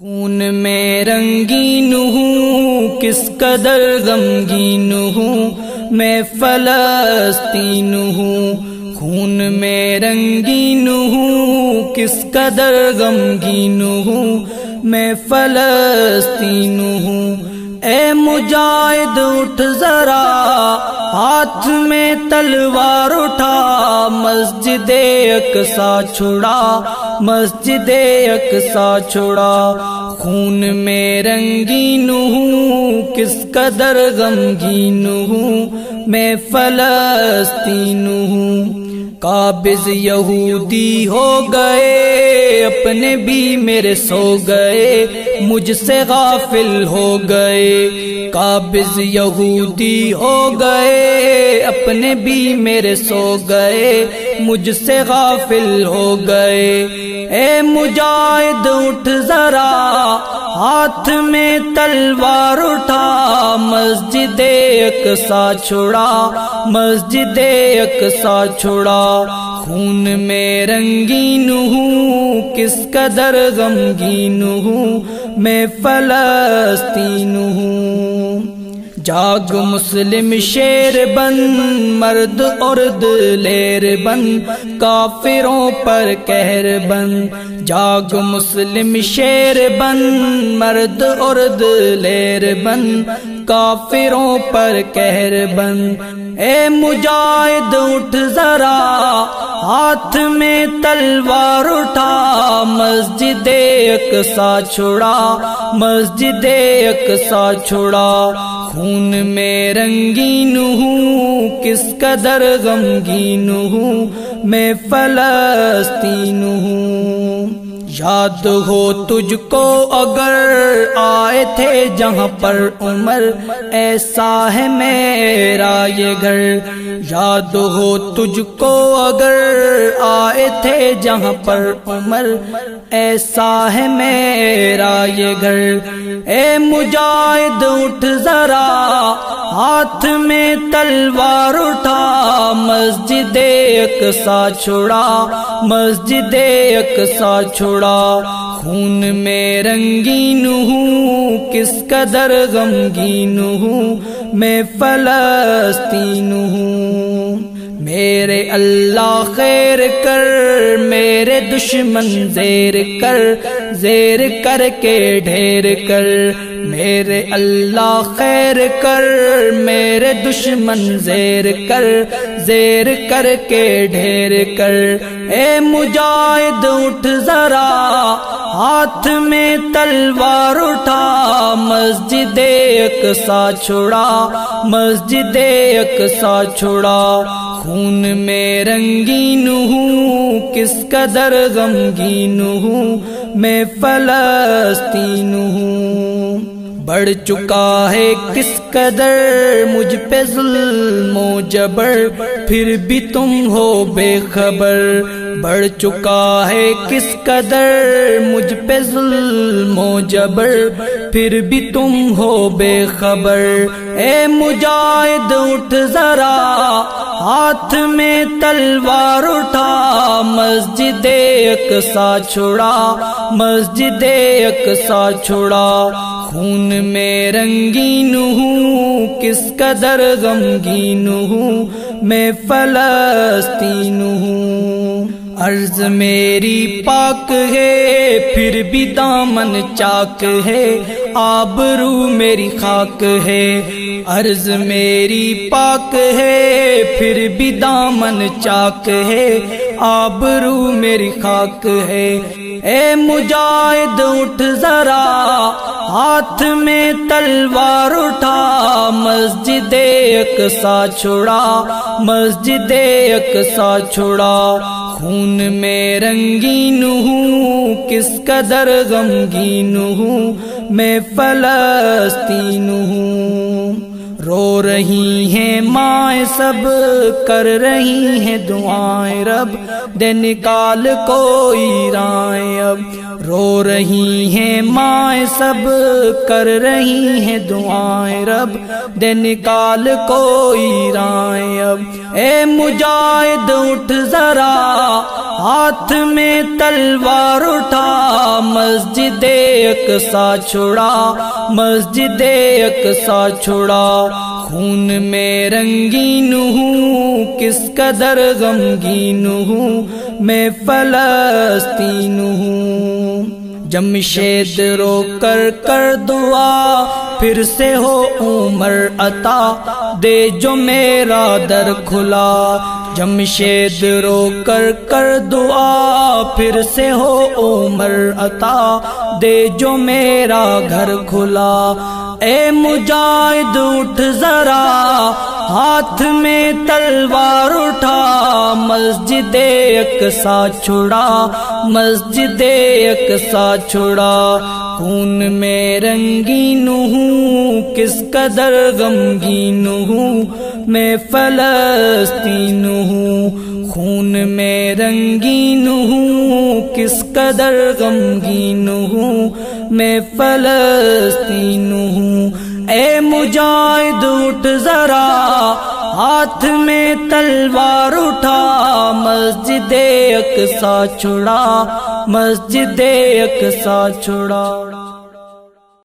خون میں رنگین ہوں کس قدر غمگین ہوں میں فلسطین ہوں، خون میں رنگین ہوں کس قدر غمگین ہوں میں فلسطین ہوں۔ اے مجاہد اٹھ ذرا ہاتھ میں تلوار اٹھا، مسجد اقصی چھڑا، مسجد اقصی چھڑا۔ خون میں رنگین ہوں کس قدر غمگین ہوں میں فلسطین ہوں۔ قابض یہودی ہو گئے اپنے بھی میرے سو گئے، مجھ سے غافل ہو گئے۔ قابض یہودی ہو گئے اپنے بھی میرے سو گئے، مجھ سے غافل ہو گئے۔ اے مجاہد اٹھ ذرا ہاتھ میں تلوار اٹھا، مسجد اقصی چھڑا، مسجد اقصی چھڑا۔ خون میں رنگین ہوں کس قدر غمگین ہوں میں فلسطین ہوں۔ جاگ مسلم شیر بن، مرد عرد لیر بن، کافروں پر قہر بن۔ جاگ مسلم شیر بن، مرد عرد لیر بن، کافروں پر قہر بن۔ اے مجاہد اٹھ ذرا ہاتھ میں تلوار اٹھا، مسجد اقصی چھڑا، مسجد اقصی چھڑا۔ خون میں رنگین ہوں کس قدر غمگین ہوں میں فلسطین ہوں۔ یاد ہو تجھ کو اگر آئے تھے جہاں پر عمر، ایسا ہے میرا یہ گھر۔ یاد ہو تجھ کو اگر آئے تھے جہاں پر عمر، ایسا ہے میرا یہ گھر۔ اے مجاہد اٹھ ذرا ہاتھ میں تلوار اٹھا، مسجد اقصی چھڑا، مسجد اقصی چھڑا۔ خون میں رنگین ہوں کس قدر غمگین ہوں میں فلسطین ہوں۔ میرے اللہ خیر کر، میرے دشمن زیر کر، زیر کر کے ڈھیر کر۔ میرے اللہ خیر کر، میرے دشمن زیر کر، زیر کر کے ڈھیر کر۔ اے مجاہد اٹھ ذرا ہاتھ میں تلوار اٹھا، مسجد اقصی چھڑا، مسجد اقصی چھڑا۔ خون میں رنگین ہوں کس قدر غمگین ہوں میں فلسطین ہوں۔ بڑھ چکا ہے کس قدر مجھ پہ ظلم و جبر، پھر بھی تم ہو بے خبر۔ بڑھ چکا ہے کس قدر مجھ پہ ظلم و جبر، پھر بھی تم ہو بے خبر۔ اے مجاہد اٹھ ذرا ہاتھ میں تلوار اٹھا، مسجد اقصی چھڑا، مسجد اقصی چھڑا۔ خون میں رنگین ہوں کس قدر غمگین ہوں میں فلسطین ہوں۔ عرض میری پاک ہے پھر بھی دامن چاک ہے، آبرو میری خاک ہے۔ عرض میری پاک ہے پھر بھی دامن چاک ہے، آبرو میری خاک ہے۔ اے مجاہد اٹھ ذرا ہاتھ میں تلوار اٹھا، مسجد اقصی چھڑا، مسجد اقصی چھڑا۔ خون میں رنگین ہوں کس قدر غمگین ہوں میں فلسطین ہوں۔ رو رہی ہیں مائیں سب، کر رہی ہیں دعائیں رب، دے نکال کوئی رائیں اب۔ رو رہی ہیں مائیں سب کر رہی ہیں دعائیں رب دے نکال کوئی رائیں اب اے مجاہد اٹھ ذرا ہاتھ میں تلوار اٹھا مسجد اقصی چھڑا مسجد اقصی چھڑا خون میں رنگین ہوں کس قدر غمگین ہوں میں فلسطین ہوں جمشید رو کر دعا پھر سے ہو عمر عطا دے جو میرا در کھلا جمشید رو کر دعا پھر سے ہو عمر عطا دے جو میرا گھر کھلا اے مجاہد اٹھ ذرا ہاتھ میں تلوار اٹھا مسجد اقصی چھڑا مسجد اقصی چھڑا خون میں رنگین ہوں کس قدر غمگین ہوں میں فلسطین ہوں خون میں رنگین ہوں کس قدر غمگین ہوں میں فلسطین ہوں اے مجاہد اٹھ ذرا ہاتھ میں تلوار اٹھا مسجد اقصی چھڑا مسجد اقصی چھڑا